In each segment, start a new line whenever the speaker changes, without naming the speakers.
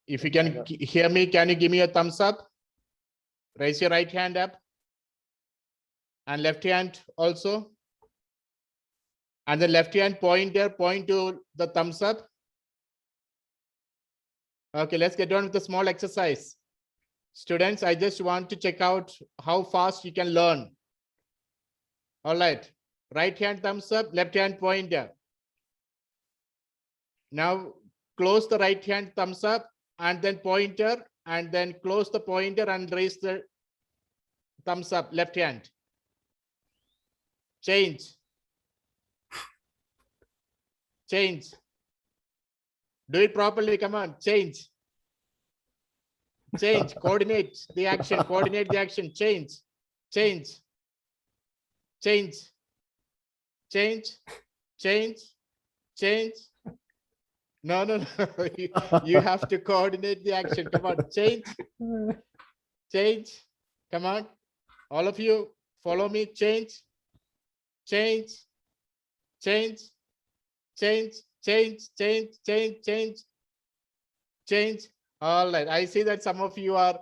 If you can hear me, can you give me a thumbs up? Raise your right hand up. And left hand also. And the left hand pointer, point to the thumbs up. Okay, let's get on with the small exercise. Students, I just want to check out how fast you can learn. All right, right hand thumbs up, left hand pointer. Now close the right hand thumbs up and then pointer, and then close the pointer and raise the thumbs up, left hand. Change. Change. Do it properly, come on, change. Change, coordinate the action, change, change, change, change, change, change. No. You have to coordinate the action. Come on, change, change. Come on, all of you, follow me. Change, change, change, change, change, change, change, change, change. All right, I see that some of you are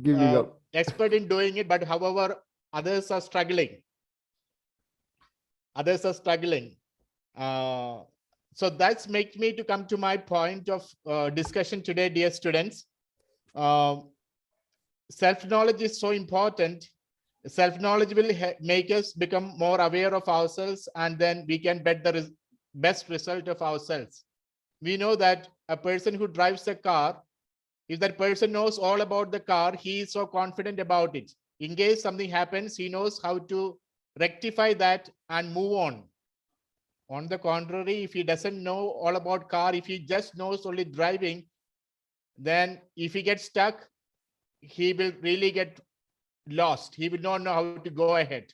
giving up,
expert in doing it, but however, others are struggling. Others are struggling. So that's makes me to come to my point of discussion today, dear students. Self-knowledge is so important. Self-knowledge will make us become more aware of ourselves, and then we can bet the best result of ourselves. We know that a person who drives a car, if that person knows all about the car, he is so confident about it. In case something happens, he knows how to rectify that and move on. On the contrary, if he doesn't know all about car, if he just knows only driving, then if he gets stuck, he will really get lost. He will not know how to go ahead.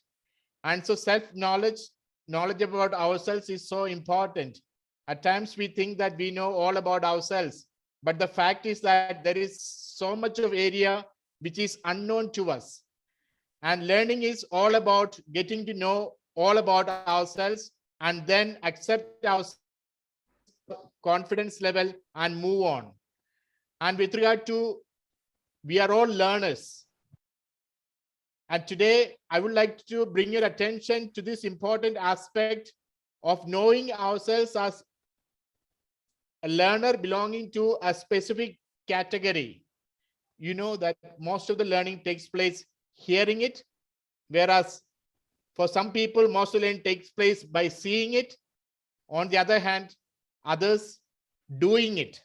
And so self-knowledge, knowledge about ourselves is so important. At times we think that we know all about ourselves, but the fact is that there is so much of area which is unknown to us. And learning is all about getting to know all about ourselves and then accept our confidence level and move on. And with regard to, we are all learners. And today I would like to bring your attention to this important aspect of knowing ourselves as a learner belonging to a specific category. You know that most of the learning takes place hearing it, whereas for some people, most of the learning takes place by seeing it. On the other hand, others doing it,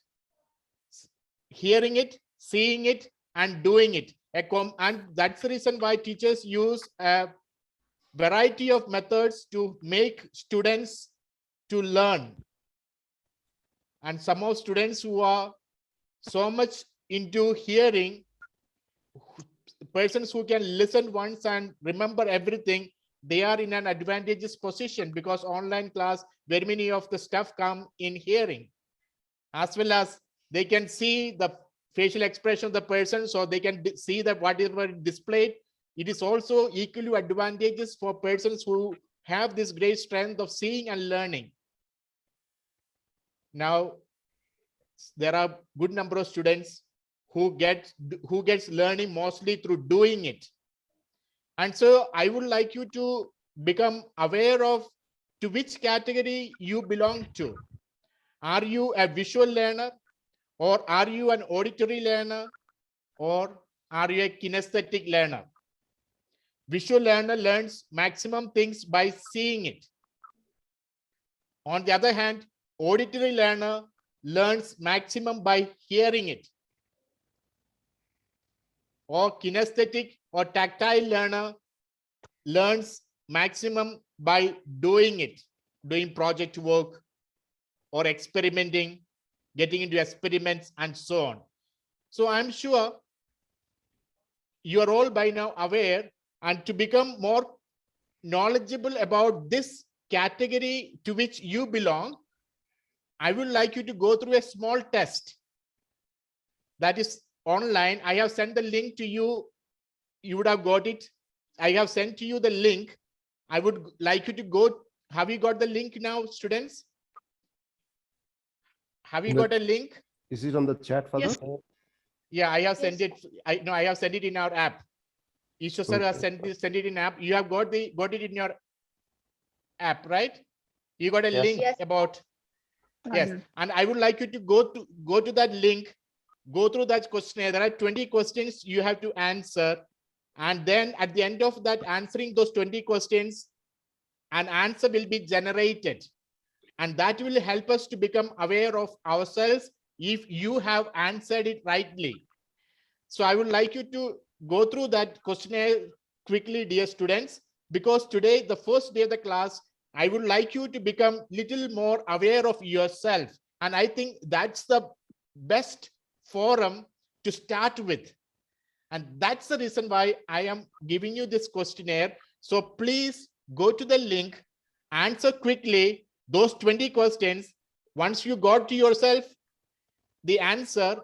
hearing it, seeing it, and doing it. And that's the reason why teachers use a variety of methods to make students to learn. And some of students who are so much into hearing, persons who can listen once and remember everything, they are in an advantageous position because online class, very many of the stuff come in hearing, as well as they can see the facial expression of the person, so they can see that whatever displayed. It is also equally advantageous for persons who have this great strength of seeing and learning. Now, there are good number of students who gets learning mostly through doing it. And so I would like you to become aware of to which category you belong to. Are you a visual learner, or are you an auditory learner, or are you a kinesthetic learner? Visual learner learns maximum things by seeing it. On the other hand, auditory learner learns maximum by hearing it. Or kinesthetic or tactile learner learns maximum by doing it, doing project work or experimenting, getting into experiments and so on. So I'm sure you are all by now aware, and to become more knowledgeable about this category to which you belong, I would like you to go through a small test that is online. I have sent the link to you. You would have got it. I have sent to you the link. I would like you to go. Have you got the link now, students? Have you got a link?
Is it on the chat, Father?
Yes.
Yeah, I have sent it. I have sent it in our app. Ishwar sir has sent it in app. You have got it in your app, right? You got a
Yes.
link about. Yes,
Father.
and I would like you to go to that link, go through that questionnaire. There are 20 questions you have to answer, and then at the end of that answering those 20 questions, an answer will be generated, and that will help us to become aware of ourselves if you have answered it rightly. So I would like you to go through that questionnaire quickly, dear students, because today, the first day of the class, I would like you to become little more aware of yourself. And I think that's the best forum to start with. And that's the reason why I am giving you this questionnaire. So please go to the link, answer quickly those 20 questions. Once you got to yourself the answer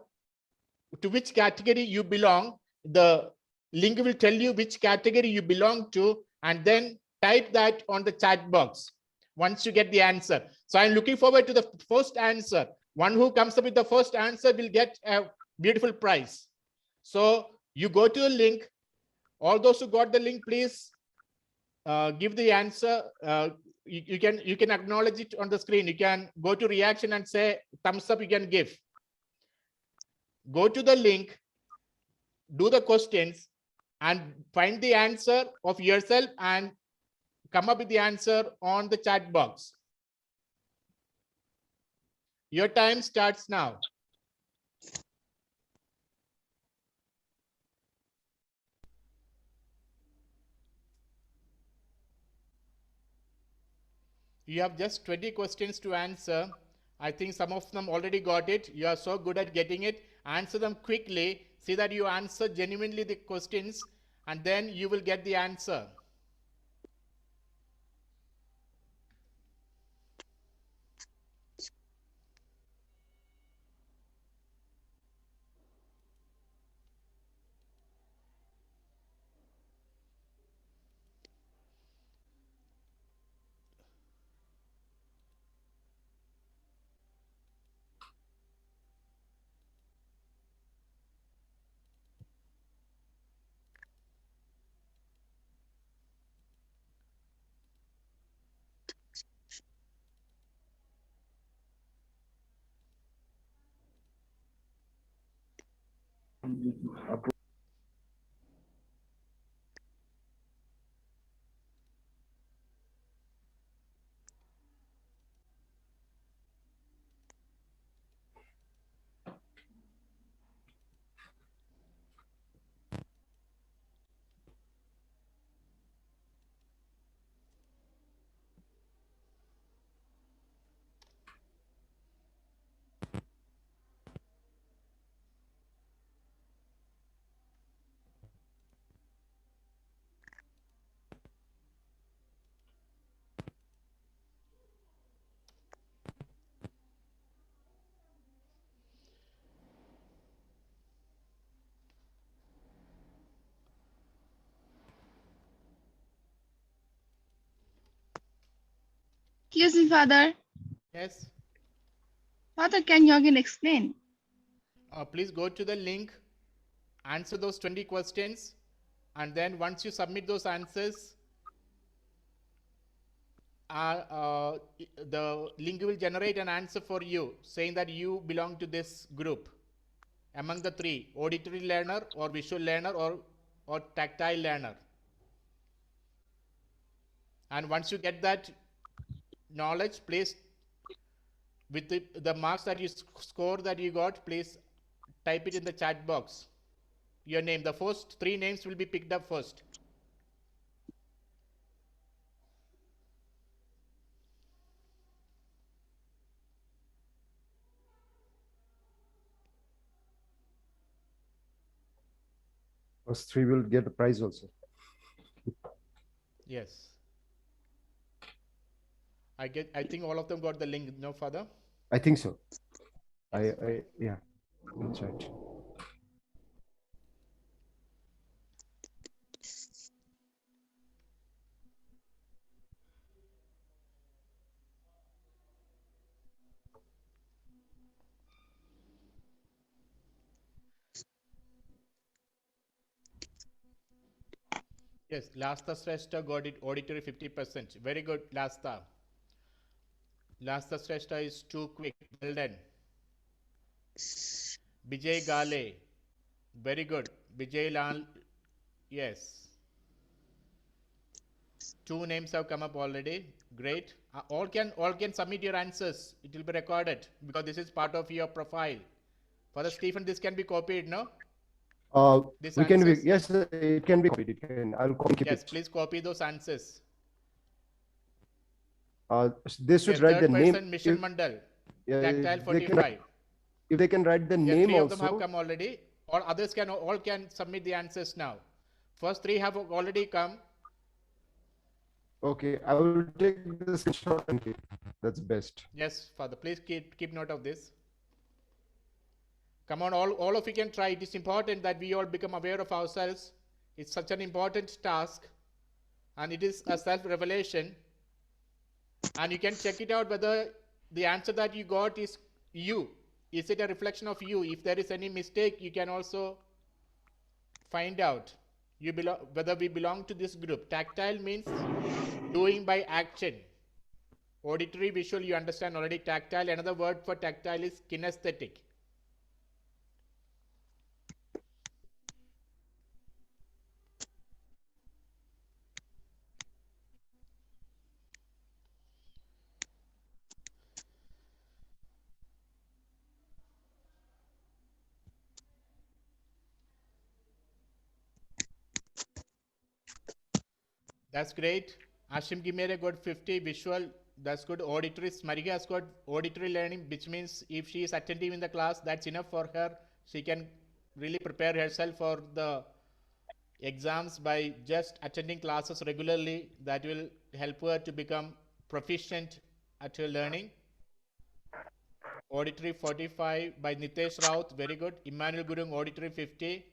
to which category you belong, the link will tell you which category you belong to, and then type that on the chat box once you get the answer. So I'm looking forward to the first answer. One who comes up with the first answer will get a beautiful prize. So you go to the link. All those who got the link, please give the answer. You can acknowledge it on the screen. You can go to reaction and say thumbs up. You can give. Go to the link, do the questions, and find the answer of yourself and come up with the answer on the chat box. Your time starts now. You have just 20 questions to answer. I think some of them already got it. You are so good at getting it. Answer them quickly. See that you answer genuinely the questions, and then you will get the answer.
Excuse me, Father.
Yes.
Father, can you again explain?
Please go to the link, answer those 20 questions, and then once you submit those answers, the link will generate an answer for you saying that you belong to this group among the three: auditory learner or visual learner or tactile learner. And once you get that knowledge, please, with the marks that you score that you got, please type it in the chat box. Your name, the first three names will be picked up first.
First three will get a prize also.
Yes. I think all of them got the link, no, Father?
I think so.
Yes,
Yeah, that's right.
Yes, Lasta Shrestha got it auditory 50%. Very good, Lasta. Lasta Shrestha is too quick. Well done. Vijay Gale. Very good. Vijay Lal. Yes. Two names have come up already. Great. All can submit your answers. It will be recorded because this is part of your profile. Father Stephen, this can be copied, no? This
We can,
answers.
yes, it can be copied. It can, I'll keep
Yes,
it.
please copy those answers.
They should
Yes,
write the
third
name.
person, Mission Mandal.
Yeah,
Tactile
they can,
45.
if they can write the
Yeah,
name
three of them have
also.
come already. All others can all can submit the answers now. First three have already come.
Okay, I will take the screenshot and keep. That's best.
Yes, Father, please keep note of this. Come on, all of you can try. It is important that we all become aware of ourselves. It's such an important task, and it is a self-revelation. And you can check it out whether the answer that you got is you. Is it a reflection of you? If there is any mistake, you can also find out whether we belong to this group. Tactile means doing by action. Auditory, visual, you understand already. Tactile, another word for tactile is kinesthetic. That's great. Ashim Gimere got 50 visual. That's good. Auditory. Smarika has got auditory learning, which means if she is attentive in the class, that's enough for her. She can really prepare herself for the exams by just attending classes regularly. That will help her to become proficient at her learning. Auditory 45 by Nitesh Raut. Very good. Emmanuel Gurung, auditory 50.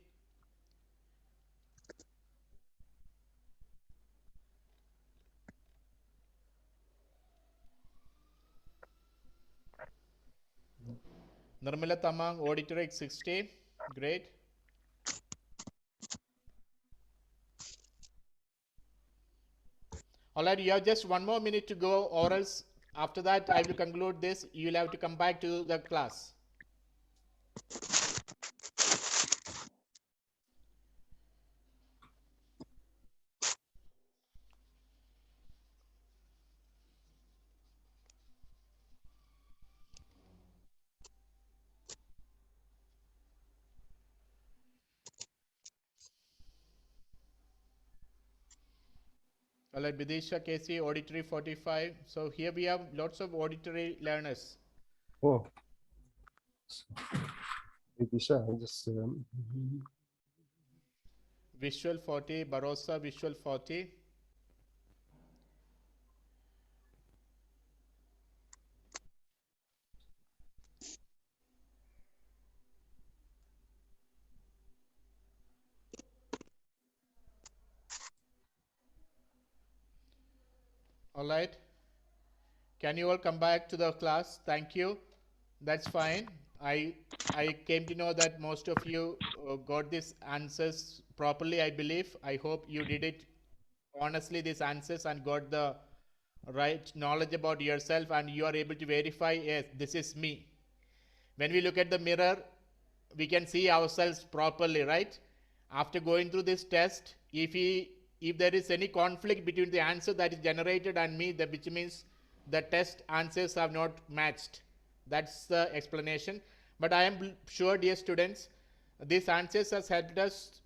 Nirmala Tamang, auditory 60. Great. All right, you have just one more minute to go, or else after that I will conclude this. You'll have to come back to the class. All right, Bidisha Casey, auditory 45. So here we have lots of auditory learners.
Oh, Disha, just
Visual 40, Barossa, visual 40. All right. Can you all come back to the class? Thank you. That's fine. I came to know that most of you got these answers properly, I believe. I hope you did it honestly, these answers, and got the right knowledge about yourself, and you are able to verify, yes, this is me. When we look at the mirror, we can see ourselves properly, right? After going through this test, if there is any conflict between the answer that is generated and me, which means the test answers have not matched. That's the explanation. But I am sure, dear students, these answers has helped us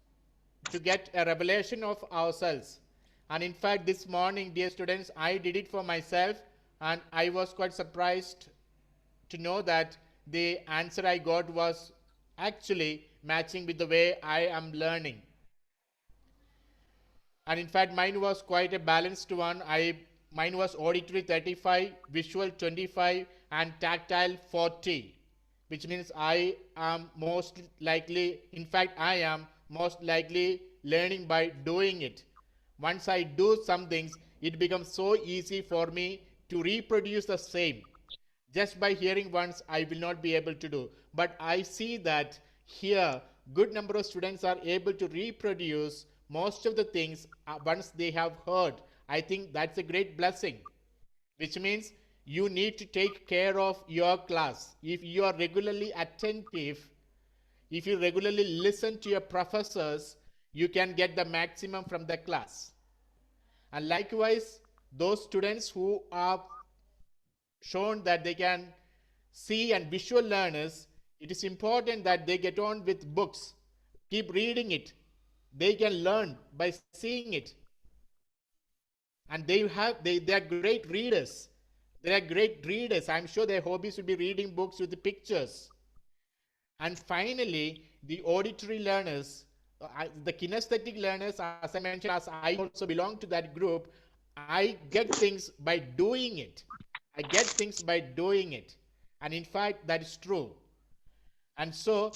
to get a revelation of ourselves. And in fact, this morning, dear students, I did it for myself, and I was quite surprised to know that the answer I got was actually matching with the way I am learning. And in fact, mine was quite a balanced one. Mine was auditory 35, visual 25, and tactile 40, which means I am most likely, in fact, I am most likely learning by doing it. Once I do some things, it becomes so easy for me to reproduce the same. Just by hearing once, I will not be able to do. But I see that here, good number of students are able to reproduce most of the things once they have heard. I think that's a great blessing, which means you need to take care of your class. If you are regularly attentive, if you regularly listen to your professors, you can get the maximum from the class. And likewise, those students who are shown that they can see and visual learners, it is important that they get on with books, keep reading it. They can learn by seeing it. And they are great readers. They are great readers. I'm sure their hobbies will be reading books with the pictures. And finally, the auditory learners, the kinesthetic learners, as I mentioned, as I also belong to that group, I get things by doing it. I get things by doing it. And in fact, that is true. And so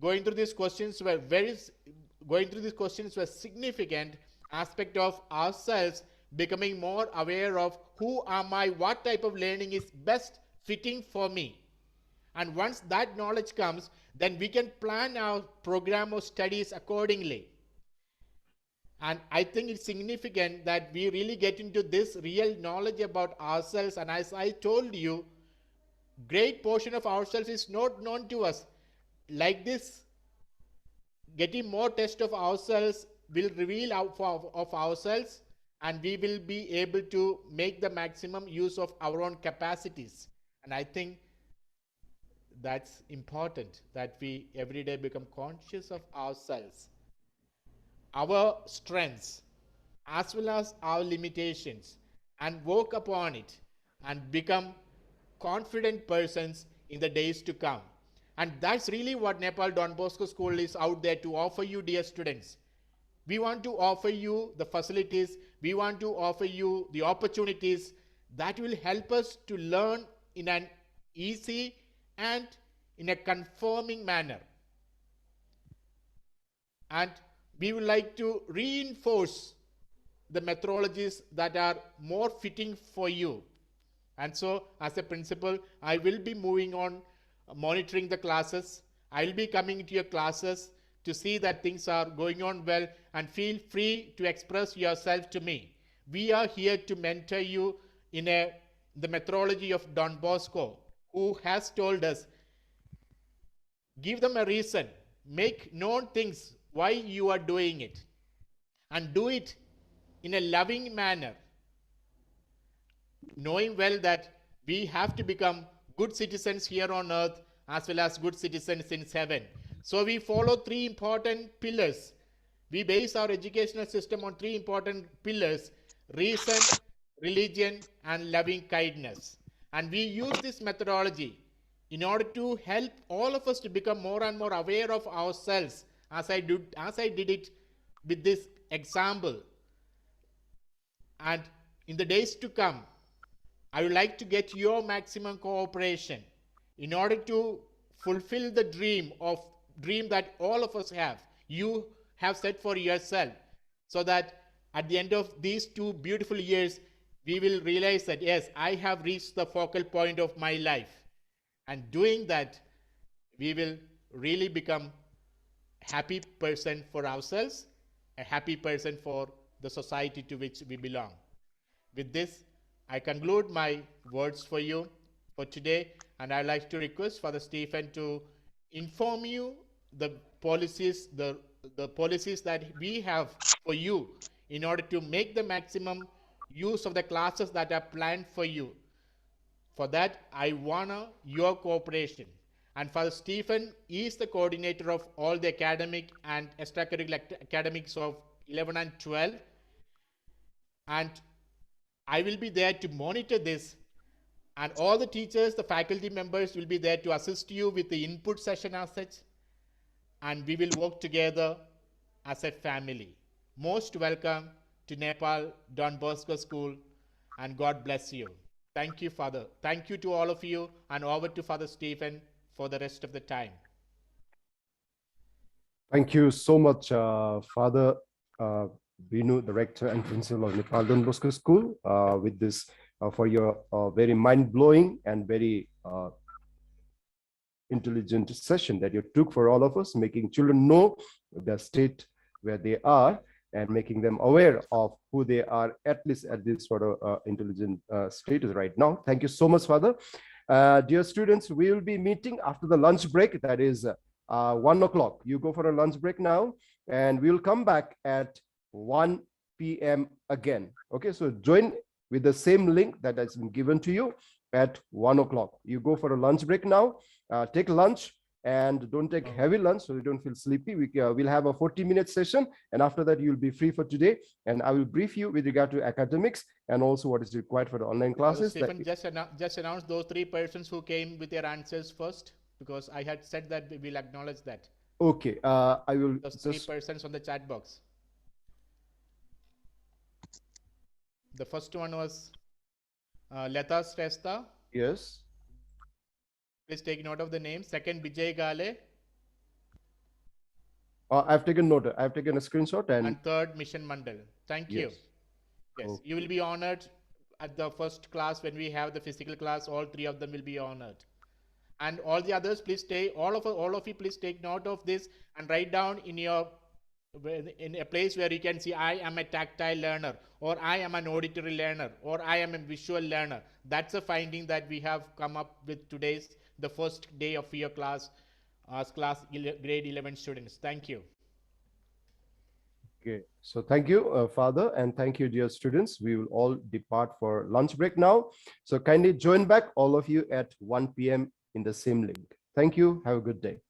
going through these questions were significant aspect of ourselves becoming more aware of who am I, what type of learning is best fitting for me. And once that knowledge comes, then we can plan our program of studies accordingly. And I think it's significant that we really get into this real knowledge about ourselves. And as I told you, great portion of ourselves is not known to us. Like this, getting more test of ourselves will reveal of ourselves, and we will be able to make the maximum use of our own capacities. And I think that's important, that we every day become conscious of ourselves, our strengths, as well as our limitations, and work upon it and become confident persons in the days to come. And that's really what Nepal Don Bosco School is out there to offer you, dear students. We want to offer you the facilities, we want to offer you the opportunities that will help us to learn in an easy and in a conforming manner. And we would like to reinforce the methodologies that are more fitting for you. And so, as a principal, I will be moving on monitoring the classes. I will be coming to your classes to see that things are going on well, and feel free to express yourself to me. We are here to mentor you in the methodology of Don Bosco, who has told us, give them a reason, make known things why you are doing it, and do it in a loving manner, knowing well that we have to become good citizens here on earth as well as good citizens in heaven. So we follow three important pillars. We base our educational system on three important pillars: reason, religion, and loving kindness. And we use this methodology in order to help all of us to become more and more aware of ourselves, as I did it with this example. And in the days to come, I would like to get your maximum cooperation in order to fulfill the dream that all of us have. You have set for yourself, so that at the end of these 2 beautiful years, we will realize that yes, I have reached the focal point of my life. And doing that, we will really become a happy person for ourselves, a happy person for the society to which we belong. With this, I conclude my words for you for today, and I'd like to request Father Stephen to inform you the policies, the policies that we have for you in order to make the maximum use of the classes that are planned for you. For that, I want your cooperation. And Father Stephen is the coordinator of all the academic and extracurricular academics of 11 and 12. And I will be there to monitor this, and all the teachers, the faculty members will be there to assist you with the input session as such, and we will work together as a family. Most welcome to Nepal Don Bosco School, and God bless you. Thank you, Father. Thank you to all of you, and over to Father Stephen for the rest of the time.
Thank you so much, Father Binu, the rector and principal of Nepal Don Bosco School, with this for your very mind-blowing and very intelligent session that you took for all of us, making children know the state where they are and making them aware of who they are, at least at this sort of intelligent status right now. Thank you so much, Father. Dear students, we will be meeting after the lunch break. That is 1 o'clock. You go for a lunch break now, and we will come back at 1 p.m. again. Okay, so join with the same link that has been given to you at 1 o'clock. You go for a lunch break now, take lunch, and don't take heavy lunch so you don't feel sleepy. We'll have a 40-minute session, and after that you'll be free for today, and I will brief you with regard to academics and also what is required for the online classes.
Stephen, just announce those 3 persons who came with their answers first, because I had said that we will acknowledge that.
Okay, I will
those 3 persons on the chat box. The first one was Leta Shrestha.
Yes.
Please take note of the name. Second, Vijay Gale.
I've taken note. I've taken a screenshot.
And third, Mission Mandal. Thank you. Yes,
okay.
You will be honored at the first class when we have the physical class. All 3 of them will be honored. And all the others, please stay. All of you, please take note of this and write down in a place where you can see, I am a tactile learner, or I am an auditory learner, or I am a visual learner. That's a finding that we have come up with the first day of your class, as grade 11 students. Thank you.
Okay, so thank you, Father, and thank you, dear students. We will all depart for lunch break now. So kindly join back, all of you, at 1 p.m. in the same link. Thank you. Have a good day.